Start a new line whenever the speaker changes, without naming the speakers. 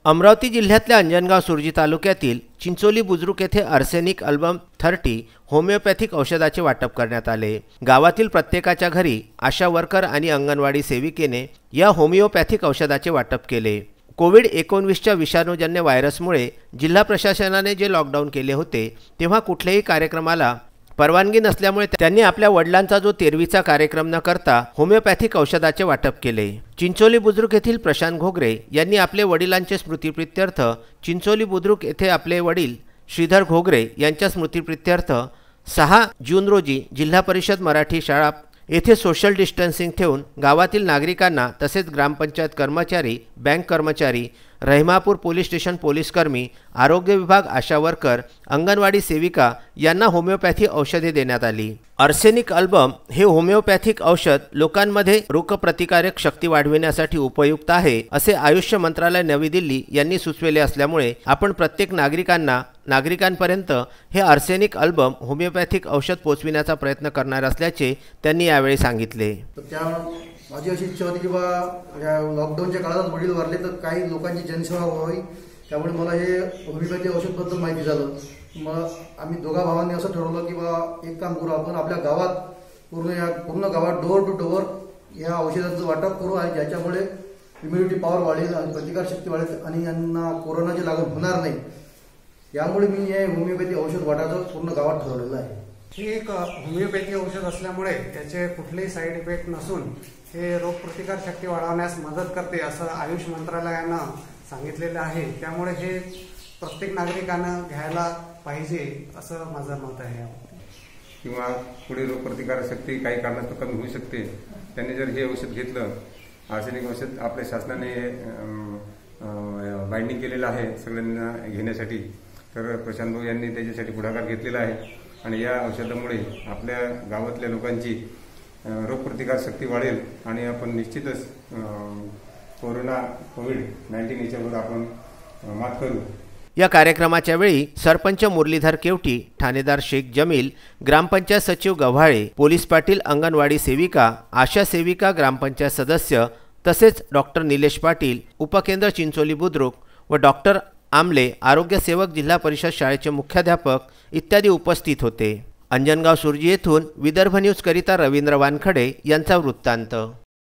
अमरावती जिल्ह्यातल्या अंजनगाव सुरजी तालुक्यातील चिंचोली बुद्रुक येथे आर्सेनिक अल्बम 30 होमिओपॅथिक औषधाचे वाटप करण्यात आले। गावातील प्रत्येकाच्या घरी आशा वर्कर आणि अंगणवाडी सेविकेने या होमिओपॅथिक औषधाचे वाटप केले। कोविड-19च्या विषाणूजन्य व्हायरसमुळे जिल्हा प्रशासनाने जे लॉकडाऊन केले होते तेव्हा कुठल्याही कार्यक्रमाला परवानगी नसल्यामुळे त्यांनी आपल्या वडिलांचा जो 13वीचा कार्यक्रम न करता होमिओपॅथिक औषधाचे वाटप केले। चिंचोली बुद्रुक येथील प्रशांत घोगरे यांनी आपले वडिलांचे स्मृतिप्रित्यर्थ चिंचोली बुद्रुक येथे आपले वडील श्रीधर घोगरे यांच्या स्मृतिप्रित्यर्थ 6 जून रोजी जिल्हा परिषद मराठी शाळा येथे सोशल डिस्टन्सिंग ठेवून गावातील नागरिकांना तसेच ग्रामपंचायत कर्मचारी, बँक कर्मचारी, रहिमापूर पोलीस स्टेशन पोलीसकर्मी, आरोग्य विभाग आशा वर्कर, अंगणवाडी सेविका यांना होमिओपॅथी औषधे देण्यात आली। आर्सेनिक अल्बम हे होमिओपॅथिक औषध लोकांमध्ये रोगप्रतिकारक शक्ती वाढविण्यासाठी उपयुक्त आहे असे आयुष मंत्रालय नवी दिल्ली यांनी सुचविले असल्यामुळे आपण प्रत्येक नागरिकांपर्यंत हे आर्सेनिक अल्बम होमिओपॅथिक औषध पोहोचविण्याचा प्रयत्न करणार असल्याचे त्यांनी यावेळी सांगितले।
माझी अशी इच्छा होती की बा लॉकडाऊनच्या काळात वडील वारले तर काही लोकांची जनसेवा व्हावी, त्यामुळे मला हे होमिओपॅथी औषधबद्दल माहिती झालं। मग आम्ही दोघा भावांनी असं ठरवलं की बा एक काम करू, आपण आपल्या गावात पूर्ण गावात डोअर टू डोअर या औषधांचं वाटप करू आणि ज्याच्यामुळे इम्युनिटी पॉवर वाढेल आणि प्रतिकारशक्ती वाढेल आणि यांना कोरोनाची लागण होणार नाही। यामुळे मी हे होमिओपॅथी औषध वाटायचं पूर्ण गावात ठरवलेलं आहे।
ही एक होमिओपॅथी औषध असल्यामुळे त्याचे कुठलेही साईड इफेक्ट नसून हे रोगप्रतिकार शक्ती वाढवण्यास मदत करते असं आयुष मंत्रालयानं सांगितलेलं आहे। त्यामुळे हे प्रत्येक नागरिकानं घ्यायला पाहिजे असं माझं मत आहे।
किंवा पुढे रोगप्रतिकार शक्ती काही कारणास्तव कमी होऊ शकते, त्यांनी जर हे औषध घेतलं, आर्सेनिक औषध आपल्या शासनाने बाइंडिंग केलेलं आहे सगळ्यांना घेण्यासाठी, तर प्रशांत भाऊ यांनी त्याच्यासाठी पुढाकार घेतलेला आहे आणि या औषधामुळे आपल्या गावातल्या लोकांची रोगप्रतिकार शक्ती वाढेल आणि आपण निश्चितच कोविड-19 याच्यावर आपण मात करू।
या कार्यक्रमाच्या वेळी सरपंच मुरलीधर केवटी, ठाणेदार शेख जमील, ग्रामपंचायत सचिव गव्हाळे, पोलीस पाटील, अंगणवाडी सेविका, आशा सेविका, ग्रामपंचायत सदस्य तसेच डॉक्टर निलेश पाटील, उपकेंद्र चिंचोली बुद्रुक व डॉक्टर आमले, आरोग्य सेवक, जिल्हा परिषद शाळेचे मुख्याध्यापक इत्यादी उपस्थित होते। अंजनगाव सुरजी येथून विदर्भ न्यूज करिता रवींद्र वानखडे यांचा वृत्तांत।